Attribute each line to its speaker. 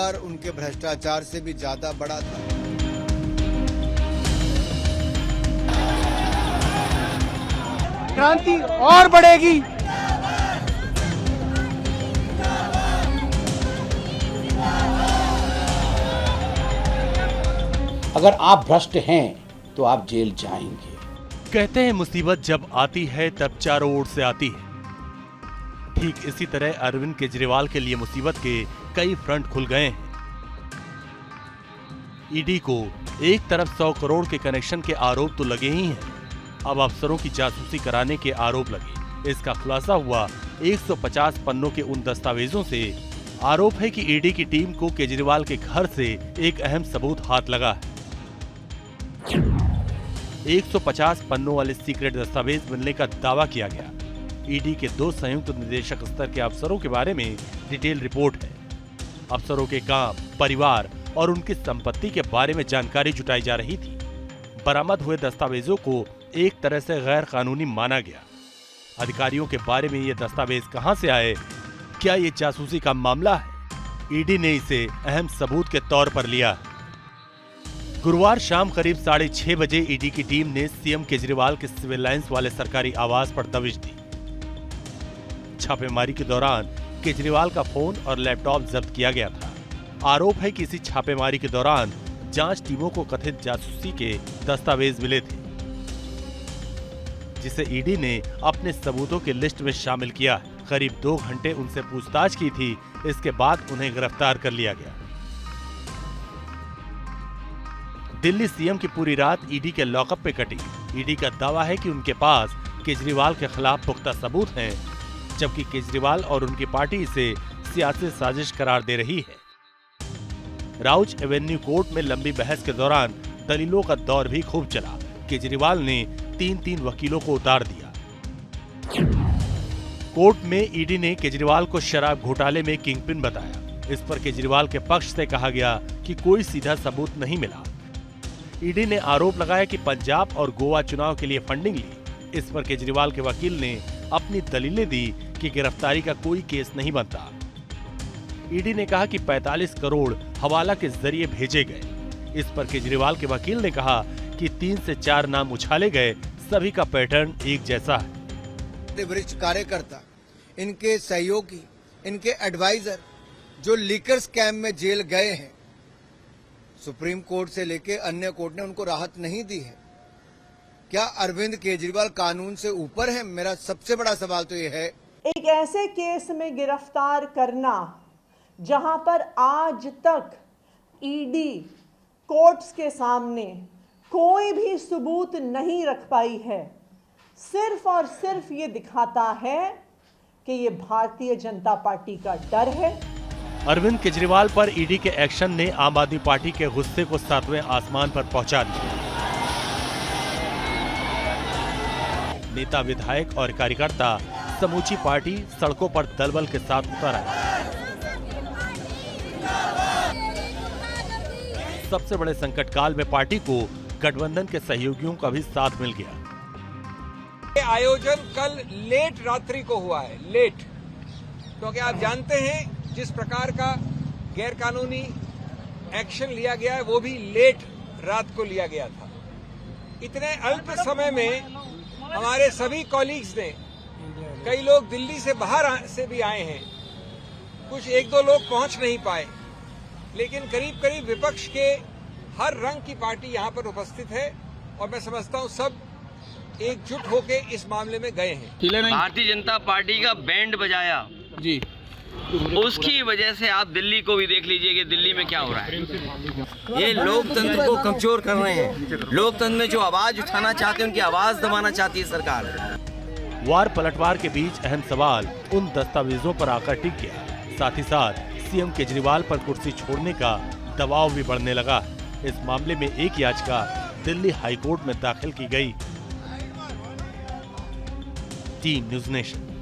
Speaker 1: परिवार उनके भ्रष्टाचार से भी ज्यादा बड़ा था।
Speaker 2: क्रांति और बढ़ेगी।
Speaker 3: अगर आप भ्रष्ट हैं तो आप जेल जाएंगे।
Speaker 4: कहते हैं मुसीबत जब आती है तब चारों ओर से आती है। ठीक इसी तरह अरविंद केजरीवाल के लिए मुसीबत के कई फ्रंट खुल गए हैं। ईडी को एक तरफ 100 करोड़ के कनेक्शन के आरोप तो लगे ही हैं, अब अफसरों की जासूसी कराने के आरोप लगे। इसका खुलासा हुआ 150 पन्नों के उन दस्तावेजों से। आरोप है कि ईडी की टीम को केजरीवाल के घर से एक अहम सबूत हाथ लगा है। 150 पन्नों वाले सीक्रेट दस्तावेज मिलने का दावा किया गया। ईडी के 2 संयुक्त निदेशक स्तर के अफसरों के बारे में डिटेल रिपोर्ट है। अफसरों के काम, परिवार और उनकी संपत्ति के बारे में जानकारी जुटाई जा रही थी। बरामद हुए दस्तावेजों को एक तरह से गैर कानूनी माना गया। अधिकारियों के बारे में ये दस्तावेज कहां से आए? क्या ये जासूसी का मामला है? ईडी ने इसे अहम सबूत के तौर पर लिया। गुरुवार शाम करीब 6:30 बजे ईडी की टीम ने सीएम केजरीवाल के सिविल लाइंस वाले सरकारी आवास पर दबिश दी। छापेमारी के दौरान केजरीवाल का फोन और लैपटॉप जब्त किया गया था। आरोप है कि इसी छापेमारी के दौरान जांच टीमों को कथित जासूसी के दस्तावेज मिले थे, जिसे ईडी ने अपने सबूतों की लिस्ट में शामिल किया। करीब 2 घंटे उनसे पूछताछ की थी। इसके बाद उन्हें गिरफ्तार कर लिया गया। दिल्ली सीएम की पूरी रात ईडी के लॉकअप पे कटी। ईडी का दावा है कि उनके पास केजरीवाल के खिलाफ पुख्ता सबूत हैं, जबकि केजरीवाल और उनकी पार्टी इसे सियासी साजिश करार दे रही है। राउज एवेन्यू कोर्ट में लंबी बहस के दौरान दलीलों का दौर भी खूब चला। केजरीवाल ने 3 वकीलों को उतार दिया। कोर्ट में ईडी ने केजरीवाल को शराब घोटाले में किंगपिन बताया। इस पर केजरीवाल के पक्ष से कहा गया कि कोई सीधा सबूत नहीं मिला। ईडी ने आरोप लगाया कि पंजाब और गोवा चुनाव के लिए फंडिंग ली। इस पर केजरीवाल के वकील ने अपनी दलीलें दी कि गिरफ्तारी का कोई केस नहीं बनता। ईडी ने कहा कि 45 करोड़ हवाला के जरिए भेजे गए। इस पर केजरीवाल के वकील ने कहा कि 3 से 4 नाम उछाले गए, सभी का पैटर्न एक जैसा है।
Speaker 1: वरिष्ठ कार्यकर्ता, इनके सहयोगी, इनके एडवाइजर जो लीकर स्कैम में जेल गए हैं, सुप्रीम कोर्ट से लेके अन्य कोर्ट ने उनको राहत नहीं दी है। क्या अरविंद केजरीवाल कानून से ऊपर है? मेरा सबसे बड़ा सवाल तो ये है।
Speaker 5: एक ऐसे केस में गिरफ्तार करना जहां पर आज तक ईडी कोर्ट्स के सामने कोई भी सबूत नहीं रख पाई है, सिर्फ और सिर्फ ये दिखाता है कि ये भारतीय जनता पार्टी का डर है।
Speaker 4: अरविंद केजरीवाल पर ईडी के एक्शन ने आम आदमी पार्टी के गुस्से को 7वें आसमान पर पहुंचा दिया। नेता, विधायक और कार्यकर्ता, समूची पार्टी सड़कों पर दलबल के साथ उतर आई। सबसे बड़े संकट काल में पार्टी को गठबंधन के सहयोगियों का भी साथ मिल गया।
Speaker 6: ये आयोजन कल लेट रात्रि को हुआ है, लेट, क्योंकि आप जानते हैं जिस प्रकार का गैरकानूनी एक्शन लिया गया है वो भी लेट रात को लिया गया था। इतने अल्प समय में हमारे सभी कॉलीग्स ने, कई लोग दिल्ली से बाहर से भी आए हैं, कुछ 1-2 लोग पहुंच नहीं पाए, लेकिन करीब करीब विपक्ष के हर रंग की पार्टी यहां पर उपस्थित है और मैं समझता हूं सब एकजुट होकर इस मामले में गए हैं।
Speaker 7: भारतीय जनता पार्टी का बैंड बजाया
Speaker 2: जी,
Speaker 7: उसकी वजह से आप दिल्ली को भी देख लीजिए कि दिल्ली में क्या हो रहा है।
Speaker 8: ये लोकतंत्र को कमजोर कर रहे हैं। लोकतंत्र में जो आवाज उठाना चाहते हैं उनकी आवाज दबाना चाहती है सरकार।
Speaker 4: वार पलटवार के बीच अहम सवाल उन दस्तावेजों पर आकर टिक गया। साथ ही साथ सीएम केजरीवाल पर कुर्सी छोड़ने का दबाव भी बढ़ने लगा। इस मामले में एक याचिका दिल्ली हाईकोर्ट में दाखिल की गई। Team news nation.